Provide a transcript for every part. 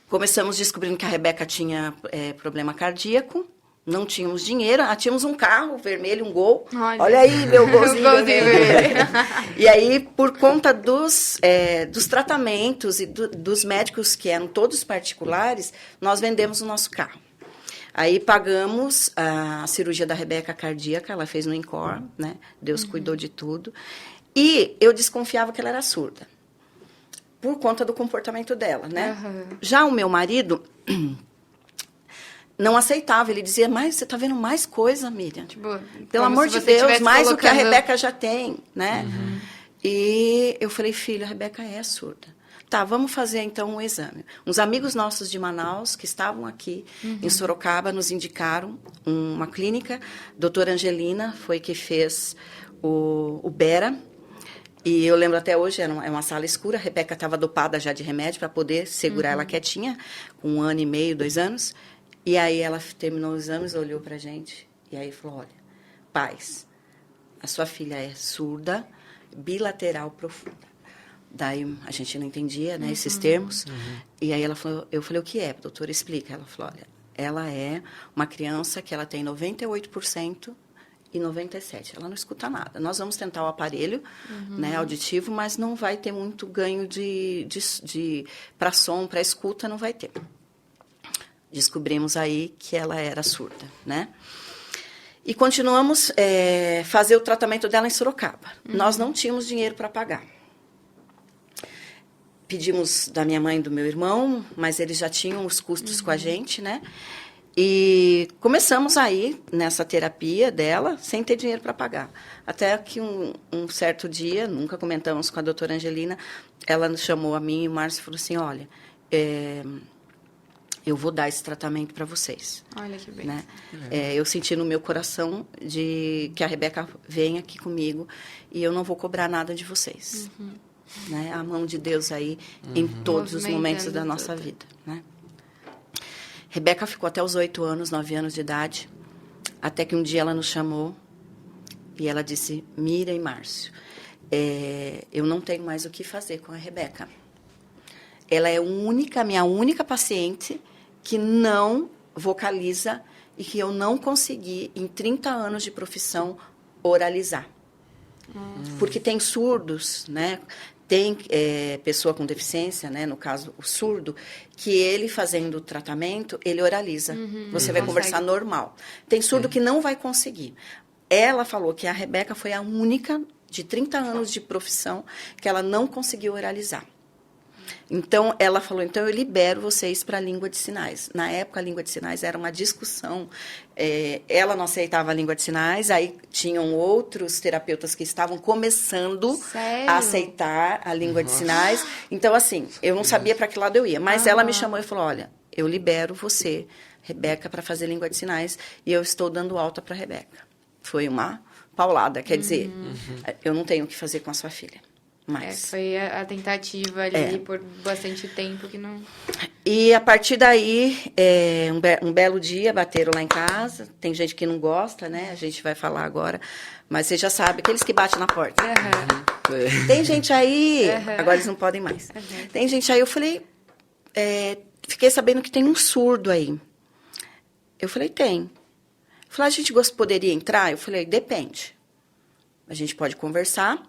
Começamos descobrindo que a Rebeca tinha problema cardíaco. Não tínhamos dinheiro. Tínhamos um carro vermelho, um Gol. Olha aí, meu Golzinho vermelho. E aí, por conta dos tratamentos e dos médicos, que eram todos particulares, nós vendemos o nosso carro. Aí pagamos a cirurgia da Rebeca cardíaca, ela fez no INCOR, né? Deus cuidou de tudo. E eu desconfiava que ela era surda, por conta do comportamento dela, né? Já o meu marido não aceitava, ele dizia, mas você está vendo mais coisa, Miriam? Tipo, pelo amor de Deus, mais do que a Rebeca já tem, né? E eu falei, filho, a Rebeca é surda. Tá, vamos fazer então um exame. Uns amigos nossos de Manaus, que estavam aqui em Sorocaba, nos indicaram uma clínica. Doutora Angelina foi que fez o Bera. E eu lembro até hoje, é uma sala escura. A Rebeca estava dopada já de remédio para poder segurar ela quietinha, com 1 ano e meio, 2 anos. E aí ela terminou os exames, olhou para a gente e aí falou, olha, pais, a sua filha é surda, bilateral profunda. Daí a gente não entendia, né, esses termos. E aí ela falou, eu falei, o que é, doutora? Explica. Ela falou, olha, ela é uma criança que ela tem 98% e 97%. Ela não escuta nada. Nós vamos tentar o aparelho, né, auditivo, mas não vai ter muito ganho para som, para escuta, não vai ter. Descobrimos aí que ela era surda, né? E continuamos fazer o tratamento dela em Sorocaba. Nós não tínhamos dinheiro para pagar. Pedimos da minha mãe e do meu irmão, mas eles já tinham os custos com a gente, né? E começamos aí nessa terapia dela, sem ter dinheiro para pagar. Até que um certo dia, nunca comentamos com a doutora Angelina, ela nos chamou a mim e o Márcio e falou assim, olha, eu vou dar esse tratamento para vocês. Olha que bem. Né? Eu senti no meu coração de que a Rebeca venha aqui comigo e eu não vou cobrar nada de vocês. Né? A mão de Deus aí em todos os momentos da nossa vida. Né? Rebeca ficou até os 8 anos, 9 anos de idade, até que um dia ela nos chamou e ela disse, Miriam e Márcio, eu não tenho mais o que fazer com a Rebeca. Ela é minha única paciente que não vocaliza e que eu não consegui, em 30 anos de profissão, oralizar. Porque tem surdos, né? Tem pessoa com deficiência, né? No caso, o surdo, que ele fazendo o tratamento, ele oraliza. Você vai conversar normal. Tem surdo que não vai conseguir. Ela falou que a Rebeca foi a única, de 30 anos de profissão, que ela não conseguiu oralizar. Então, ela falou, então eu libero vocês para a língua de sinais. Na época, a língua de sinais era uma discussão. Ela não aceitava a língua de sinais, aí tinham outros terapeutas que estavam começando a aceitar a língua de sinais. Então, assim, eu não sabia para que lado eu ia. Mas ela me chamou e falou, olha, eu libero você, Rebeca, para fazer língua de sinais, e eu estou dando alta para a Rebeca. Foi uma paulada, quer dizer, eu não tenho o que fazer com a sua filha. Foi a tentativa ali por bastante tempo que não... E a partir daí, um belo dia, bateram lá em casa. Tem gente que não gosta, né? A gente vai falar agora. Mas você já sabe, aqueles que batem na porta. Tem gente aí... Agora eles não podem mais. Tem gente aí, eu falei... fiquei sabendo que tem um surdo aí. Eu falei, tem. Eu falei, a gente poderia entrar? Eu falei, depende. A gente pode conversar...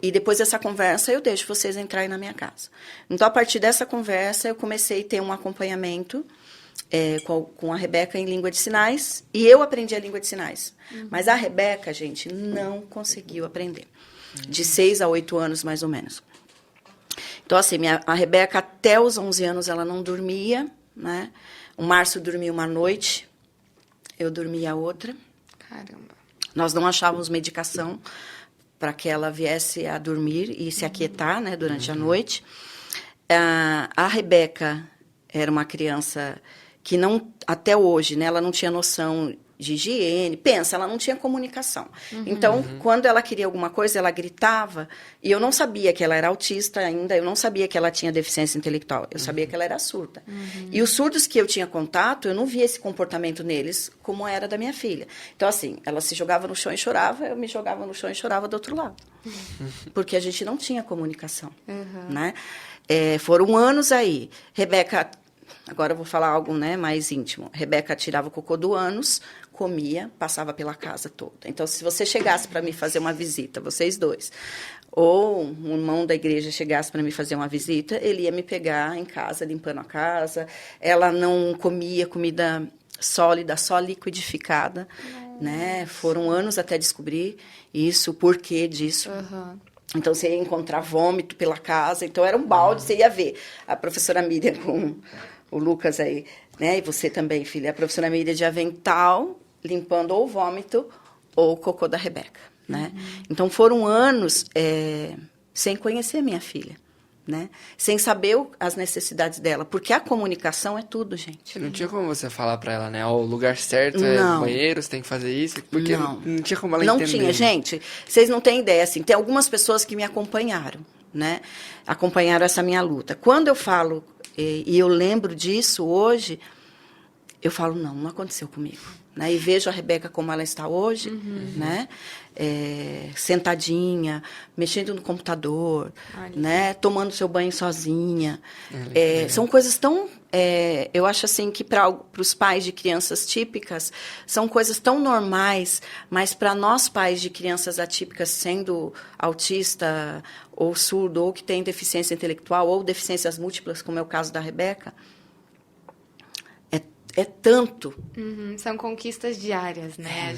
E depois dessa conversa, eu deixo vocês entrarem na minha casa. Então, a partir dessa conversa, eu comecei a ter um acompanhamento com a Rebeca em língua de sinais. E eu aprendi a língua de sinais. Mas a Rebeca, gente, não conseguiu aprender. De 6 a 8 anos, mais ou menos. Então, assim, a Rebeca, até os 11 anos, ela não dormia. Né? O Márcio dormia uma noite, eu dormia outra. Caramba. Nós não achávamos medicação para que ela viesse a dormir e se aquietar, né, durante a noite. A Rebeca era uma criança que não, até hoje, né, ela não tinha noção de higiene. Pensa, ela não tinha comunicação. Então, quando ela queria alguma coisa, ela gritava. E eu não sabia que ela era autista ainda, eu não sabia que ela tinha deficiência intelectual. Eu sabia que ela era surda. E os surdos que eu tinha contato, eu não via esse comportamento neles como era da minha filha. Então, assim, ela se jogava no chão e chorava, eu me jogava no chão e chorava do outro lado. Porque a gente não tinha comunicação. Né? Foram anos aí. Rebeca agora eu vou falar algo, né, mais íntimo. A Rebeca tirava o cocô do ânus, comia, passava pela casa toda. Então, se você chegasse para me fazer uma visita, vocês dois, ou um irmão da igreja chegasse para me fazer uma visita, ele ia me pegar em casa, limpando a casa. Ela não comia comida sólida, só liquidificada, né? Foram anos até descobrir isso, o porquê disso. Uhum. Então, você ia encontrar vômito pela casa. Então, era um balde, você ia ver. A professora Miriam com o Lucas aí, né? E você também, filha. A professora Miriam de avental, limpando ou o vômito ou o cocô da Rebeca, né? Então, foram anos sem conhecer minha filha, né? Sem saber as necessidades dela. Porque a comunicação é tudo, gente. Não tinha como você falar pra ela, né? Ó, o lugar certo Não. é banheiro, você tem que fazer isso. Porque não tinha como ela Não entender. tinha, gente. Vocês não têm ideia, assim. Tem algumas pessoas que me acompanharam, né? Acompanharam essa minha luta. Quando eu falo, e eu lembro disso hoje, eu falo, não aconteceu comigo. Né? E vejo a Rebeca como ela está hoje, né? Sentadinha, mexendo no computador, né? Tomando seu banho sozinha. São coisas tão... eu acho assim que para os pais de crianças típicas, são coisas tão normais, mas para nós pais de crianças atípicas, sendo autista ou surdo, ou que tem deficiência intelectual, ou deficiências múltiplas, como é o caso da Rebeca, é tanto. São conquistas diárias, né?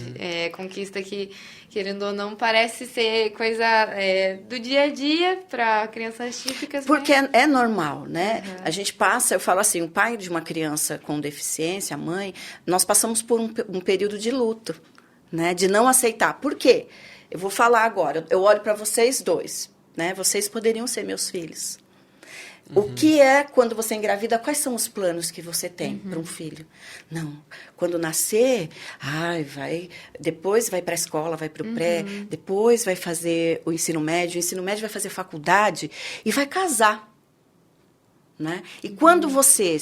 Conquista que, querendo ou não, parece ser coisa do dia a dia para crianças típicas. Porque é normal, né? A gente passa, eu falo assim, o pai de uma criança com deficiência, a mãe, nós passamos por um período de luto, né? De não aceitar. Por quê? Eu vou falar agora, eu olho para vocês dois, né? Vocês poderiam ser meus filhos. O que é quando você engravida? Quais são os planos que você tem para um filho? Não. Quando nascer, depois vai para a escola, vai para o pré, depois vai fazer o ensino médio vai fazer faculdade e vai casar. Né? E quando você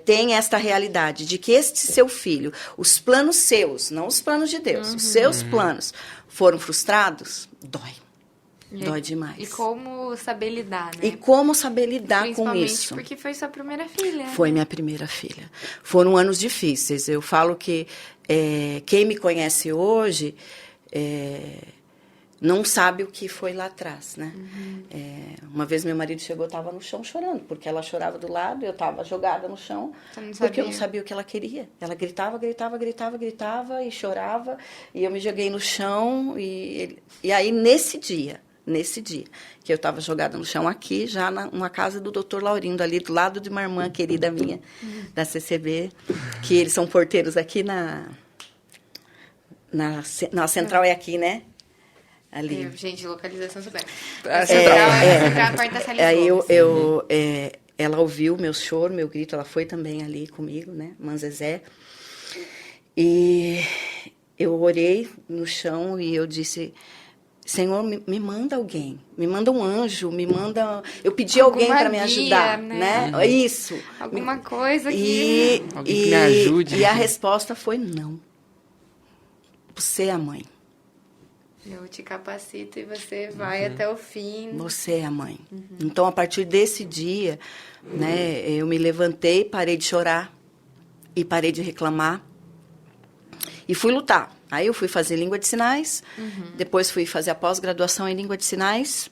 tem esta realidade de que este seu filho, os planos seus, não os planos de Deus, os seus planos foram frustrados, dói. Dói demais. E como saber lidar, né? E como saber lidar com isso. Porque foi sua primeira filha. Foi minha primeira filha. Foram anos difíceis. Eu falo que quem me conhece hoje não sabe o que foi lá atrás, né? Uma vez meu marido chegou, estava no chão chorando, porque ela chorava do lado, eu estava jogada no chão, porque eu não sabia o que ela queria. Ela gritava e chorava, e eu me joguei no chão, e aí nesse dia, que eu estava jogada no chão aqui, já numa casa do Dr. Laurindo, ali do lado de uma irmã querida minha, da CCB, que eles são porteiros aqui na central é aqui, né? Ali. Gente, localização super. Central, quarta série. Aí ela ouviu meu choro, meu grito, ela foi também ali comigo, né? Manzezé. E eu orei no chão e eu disse... Senhor, me manda alguém, me manda um anjo, me manda... Eu pedi alguém para me ajudar, né? Isso. Alguma coisa que... Alguém que me ajude. E a resposta foi não. Você é a mãe. Eu te capacito e você vai até o fim. Você é a mãe. Então, a partir desse dia, né, eu me levantei, parei de chorar e parei de reclamar e fui lutar. Aí eu fui fazer língua de sinais, depois fui fazer a pós-graduação em língua de sinais,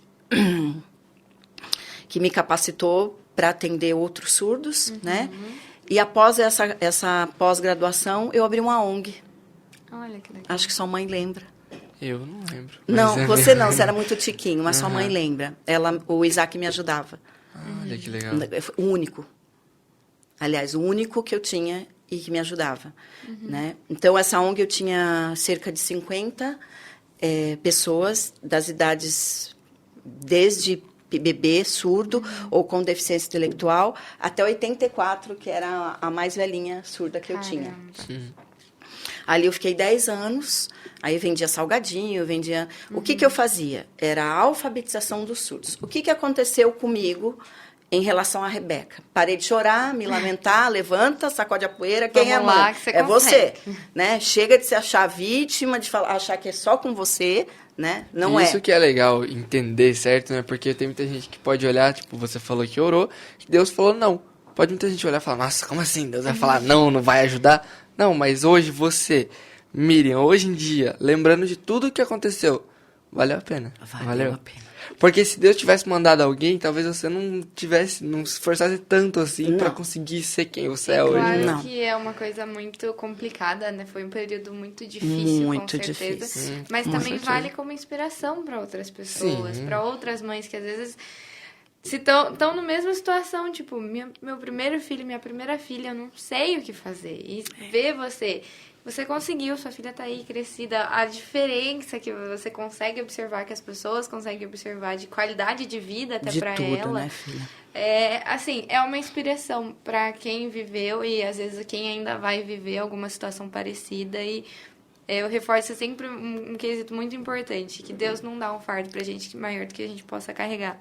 que me capacitou para atender outros surdos, né? E após essa pós-graduação, eu abri uma ONG. Olha que legal. Acho que sua mãe lembra. Eu não lembro. Não, você não, você era muito tiquinho, mas sua mãe lembra. O Isaac me ajudava. Olha que legal. O único. Aliás, o único que eu tinha e que me ajudava, né? Então, essa ONG eu tinha cerca de 50 pessoas das idades desde bebê, surdo ou com deficiência intelectual, até 84, que era a mais velhinha surda que eu tinha. Ali eu fiquei 10 anos, aí vendia salgadinho, vendia... O que eu fazia? Era a alfabetização dos surdos. O que aconteceu comigo em relação à Rebeca? Parei de chorar, me lamentar, levanta, sacode a poeira, quem é a mãe? É você, né? Chega de se achar vítima, de achar que é só com você, né? Não é. Isso que é legal entender, certo? Né? Porque tem muita gente que pode olhar, tipo, você falou que orou, que Deus falou não. Pode muita gente olhar e falar, nossa, como assim? Deus vai falar, não vai ajudar? Não, mas hoje você, Miriam, hoje em dia, lembrando de tudo que aconteceu, valeu a pena. Valeu a pena. Porque se Deus tivesse mandado alguém, talvez você não se esforçasse tanto assim pra conseguir ser quem você é hoje. Claro Não. que é uma coisa muito complicada, né? Foi um período muito difícil, Muito com certeza. difícil. Mas Com também certeza. vale como inspiração para outras pessoas, Sim. para outras mães que às vezes se estão na mesma situação, tipo, meu primeiro filho, minha primeira filha, eu não sei o que fazer. E ver você conseguiu, sua filha tá aí crescida, a diferença que você consegue observar, que as pessoas conseguem observar de qualidade de vida até De para tudo, ela. né, filha? É uma inspiração para quem viveu e às vezes quem ainda vai viver alguma situação parecida. E eu reforço sempre um quesito muito importante, que Deus não dá um fardo pra gente maior do que a gente possa carregar.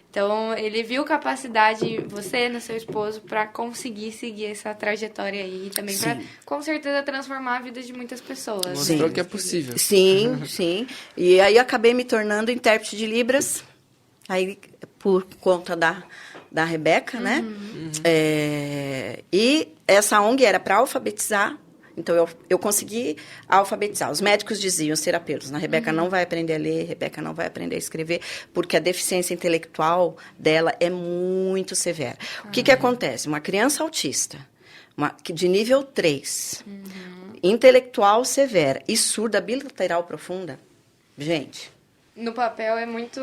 Então, ele viu capacidade, você, no seu esposo, para conseguir seguir essa trajetória aí. E também para, com certeza, transformar a vida de muitas pessoas. Mostrou que é possível. Sim, sim. E aí acabei me tornando intérprete de Libras, aí por conta da Rebeca, né? E essa ONG era para alfabetizar, então eu consegui alfabetizar. Os médicos diziam, os terapeutas, a Rebeca não vai aprender a ler, Rebeca não vai aprender a escrever, porque a deficiência intelectual dela é muito severa. O que acontece? Uma criança autista, de nível 3, intelectual severa e surda bilateral profunda, gente... No papel é muito...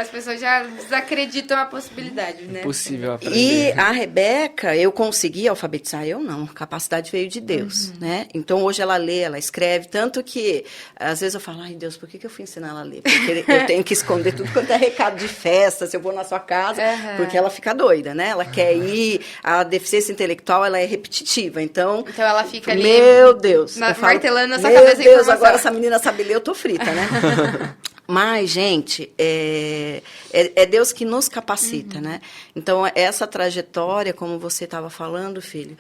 As pessoas já desacreditam a possibilidade, né? Possível aprender. E a Rebeca, eu consegui alfabetizar, eu não. A capacidade veio de Deus, né? Então, hoje ela lê, ela escreve. Tanto que, às vezes eu falo, ai, Deus, por que eu fui ensinar ela a ler? Porque eu tenho que esconder tudo quanto é recado de festa, se eu vou na sua casa. Porque ela fica doida, né? Ela quer ir... A deficiência intelectual, ela é repetitiva. Então ela fica ali... Meu Deus. Martelando a sua meu cabeça. Meu Deus, agora essa menina sabe ler, eu tô frita, né? Mas, gente, é Deus que nos capacita, né? Então, essa trajetória, como você estava falando, filho,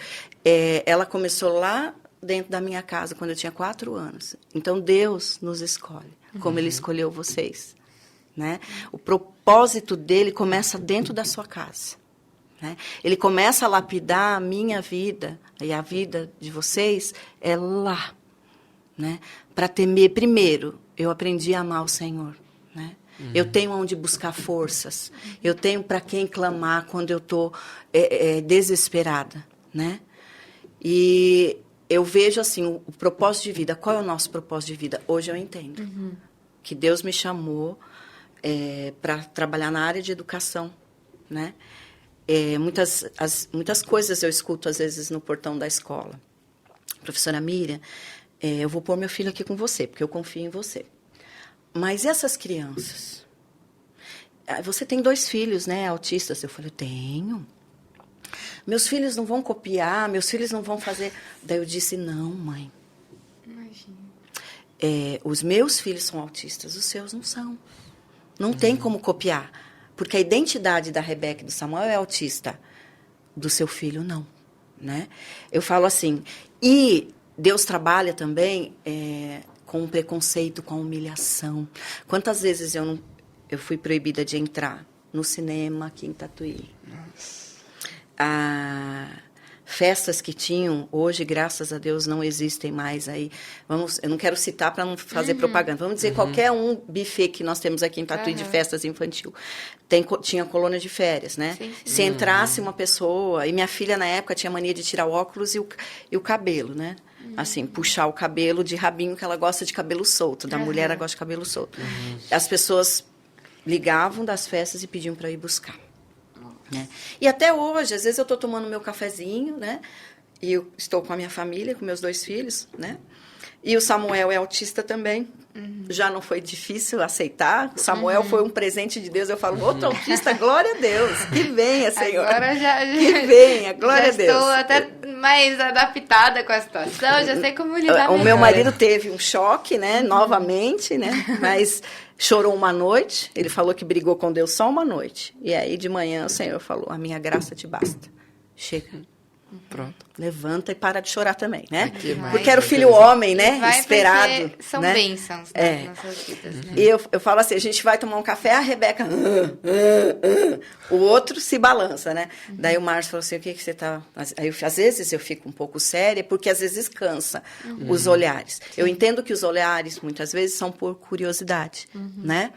ela começou lá dentro da minha casa, quando eu tinha 4 anos. Então, Deus nos escolhe, como Ele escolheu vocês, né? O propósito dele começa dentro da sua casa, né? Ele começa a lapidar a minha vida e a vida de vocês é lá, né? Para temer primeiro. Eu aprendi a amar o Senhor, né? Eu tenho onde buscar forças. Eu tenho para quem clamar quando eu estou desesperada, né? E eu vejo, assim, o propósito de vida. Qual é o nosso propósito de vida? Hoje eu entendo que Deus me chamou para trabalhar na área de educação, né? Muitas coisas eu escuto, às vezes, no portão da escola. Professora Miriam, eu vou pôr meu filho aqui com você, porque eu confio em você. Mas e essas crianças? Você tem 2 filhos, né, autistas? Eu falei, tenho. Meus filhos não vão copiar, meus filhos não vão fazer... Daí eu disse, não, mãe. Imagina. Os meus filhos são autistas, os seus não são. Não tem como copiar. Porque a identidade da Rebeca e do Samuel é autista. Do seu filho, não. Né? Eu falo assim, e... Deus trabalha também com o preconceito, com a humilhação. Quantas vezes eu fui proibida de entrar no cinema aqui em Tatuí? Festas que tinham, hoje, graças a Deus, não existem mais aí. Eu não quero citar para não fazer propaganda. Vamos dizer, qualquer buffet que nós temos aqui em Tatuí de festas infantil. Tinha colônia de férias, né? Sim. Se entrasse uma pessoa... E minha filha, na época, tinha mania de tirar o óculos e o cabelo, né? Assim, puxar o cabelo de rabinho, que ela gosta de cabelo solto. Da mulher, ela gosta de cabelo solto. As pessoas ligavam das festas e pediam para ir buscar. Né? E até hoje, às vezes eu estou tomando meu cafezinho, né? E eu estou com a minha família, com meus 2 filhos, né? E o Samuel é autista também. Já não foi difícil aceitar. O Samuel foi um presente de Deus. Eu falo, outro autista, glória a Deus. Que venha, Senhor. Agora que venha, glória a Deus. Estou até mais adaptada com a situação, já sei como lidar O meu marido teve um choque, né? Novamente, né? Mas chorou uma noite. Ele falou que brigou com Deus só uma noite. E aí, de manhã, o Senhor falou, a minha graça te basta. Chega. Pronto. Levanta e para de chorar também, né? Aqui, Porque era o filho homem, né? Vai Esperado. porque são né? bênçãos nas nossas vidas, né? E eu falo assim, a gente vai tomar um café, a Rebeca... O outro se balança, né? Daí o Márcio falou assim, o que você tá... Aí, às vezes eu fico um pouco séria, porque às vezes cansa os olhares. Eu entendo que os olhares, muitas vezes, são por curiosidade, né?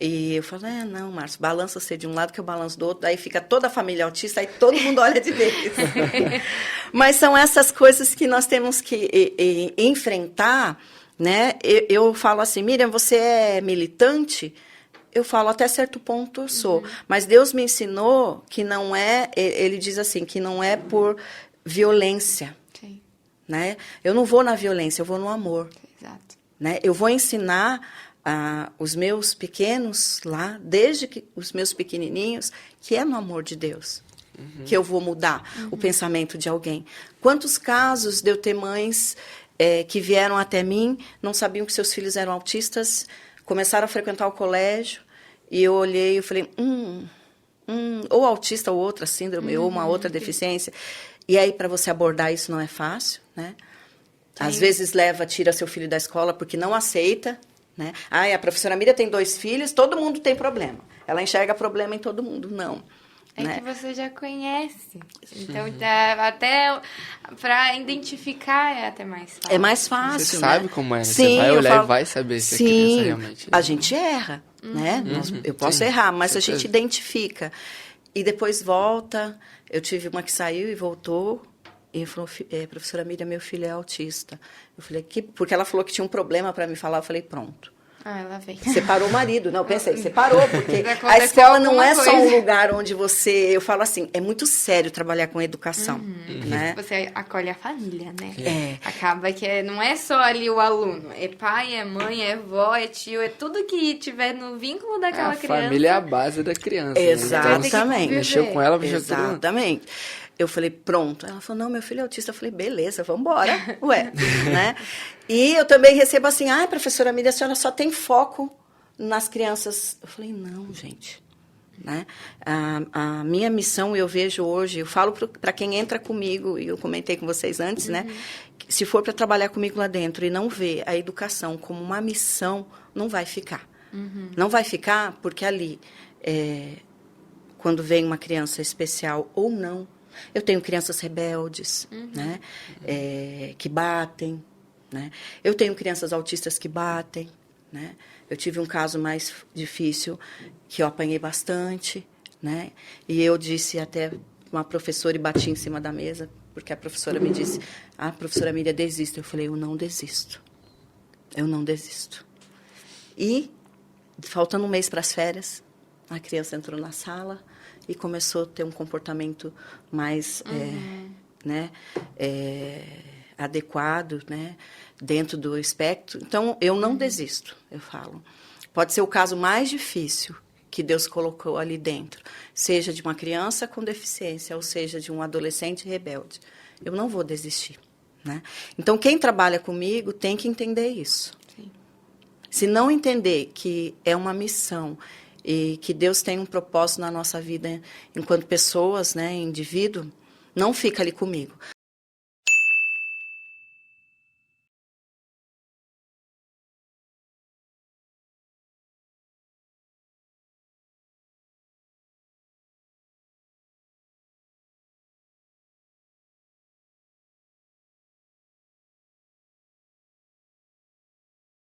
E eu falo, não, Márcio, balança você de um lado que eu balanço do outro, aí fica toda a família autista, aí todo mundo olha de vez. Mas são essas coisas que nós temos que enfrentar, né? Eu falo assim, Miriam, você é militante? Eu falo, até certo ponto eu sou. Mas Deus me ensinou que não é, ele diz assim, que não é por violência, Sim. né? Eu não vou na violência, eu vou no amor. Exato. Né? Eu vou ensinar os meus pequenos lá, desde que os meus pequenininhos, que é no amor de Deus, que eu vou mudar o pensamento de alguém. Quantos casos de eu ter mães que vieram até mim, não sabiam que seus filhos eram autistas, começaram a frequentar o colégio, e eu olhei e falei, ou autista, ou outra síndrome, ou uma outra deficiência. E aí, para você abordar isso, não é fácil, né? Às vezes tira seu filho da escola porque não aceita, né? A professora Miriam tem 2 filhos, todo mundo tem problema. Ela enxerga problema em todo mundo. Não. É né? que você já conhece. Então, até para identificar é até mais fácil. É mais fácil, Você né? sabe como é, né? Sim, Você vai eu olhar falo, e vai saber se sim, a criança realmente... a gente erra, né? Eu posso sim, errar, mas a certeza. gente identifica. E depois volta. Eu tive uma que saiu e voltou. E falou, professora Miriam, meu filho é autista. Eu falei, porque ela falou que tinha um problema para me falar. Eu falei, pronto. Ela vem. Separou o marido. Não, pensei, separou, porque Aconteceu a escola não é alguma só um coisa. lugar onde você... Eu falo assim, é muito sério trabalhar com educação, né? Você acolhe a família, né? É. Acaba que não é só ali o aluno. É pai, é mãe, é vó, é tio, é tudo que tiver no vínculo daquela A criança. família é a base da criança. né? Exatamente. Então, mexeu com ela, mexeu tudo. Exatamente. Eu falei, pronto. Ela falou, não, meu filho é autista. Eu falei, beleza, vamos embora. Ué, né? E eu também recebo assim, professora Miriam, a senhora só tem foco nas crianças. Eu falei, não, gente. Né? A minha missão, eu vejo hoje, eu falo para quem entra comigo, e eu comentei com vocês antes, né? Se for para trabalhar comigo lá dentro e não ver a educação como uma missão, não vai ficar. Não vai ficar porque ali, quando vem uma criança especial ou não, eu tenho crianças rebeldes, né? Que batem, né? Eu tenho crianças autistas que batem, né? Eu tive um caso mais difícil que eu apanhei bastante, né? E eu disse até uma professora e bati em cima da mesa, porque a professora me disse, professora Miriam, desista. Eu falei, eu não desisto. Eu não desisto. E, faltando um mês para as férias, a criança entrou na sala e começou a ter um comportamento mais adequado, né, dentro do espectro. Então, eu não desisto, eu falo. Pode ser o caso mais difícil que Deus colocou ali dentro, seja de uma criança com deficiência, ou seja, de um adolescente rebelde. Eu não vou desistir, né? Então, quem trabalha comigo tem que entender isso. Sim. Se não entender que é uma missão e que Deus tem um propósito na nossa vida enquanto pessoas, né, indivíduo, não fica ali comigo.